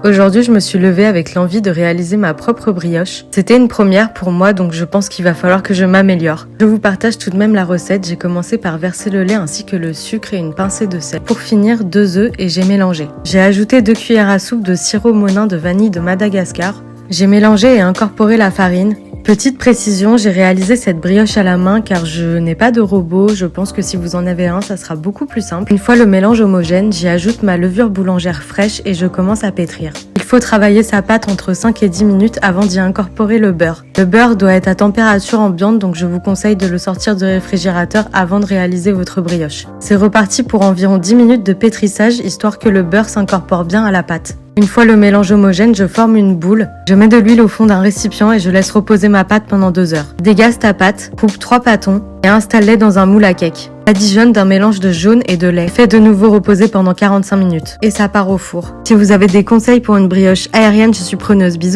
Aujourd'hui, je me suis levée avec l'envie de réaliser ma propre brioche. C'était une première pour moi, donc je pense qu'il va falloir que je m'améliore. Je vous partage tout de même la recette. J'ai commencé par verser le lait ainsi que le sucre et une pincée de sel. Pour finir, 2 œufs et j'ai mélangé. J'ai ajouté 2 cuillères à soupe de sirop monin de vanille de Madagascar. J'ai mélangé et incorporé la farine. Petite précision, j'ai réalisé cette brioche à la main car je n'ai pas de robot. Je pense que si vous en avez un, ça sera beaucoup plus simple. Une fois le mélange homogène, j'y ajoute ma levure boulangère fraîche et je commence à pétrir. Il faut travailler sa pâte entre 5 et 10 minutes avant d'y incorporer le beurre. Le beurre doit être à température ambiante, donc je vous conseille de le sortir du réfrigérateur avant de réaliser votre brioche. C'est reparti pour environ 10 minutes de pétrissage, histoire que le beurre s'incorpore bien à la pâte. Une fois le mélange homogène, je forme une boule. Je mets de l'huile au fond d'un récipient et je laisse reposer ma pâte pendant 2 heures. Dégaze ta pâte, coupe 3 pâtons et installe-les dans un moule à cake. Additionne d'un mélange de jaune et de lait. Fais de nouveau reposer pendant 45 minutes. Et ça part au four. Si vous avez des conseils pour une brioche aérienne, je suis preneuse. Bisous.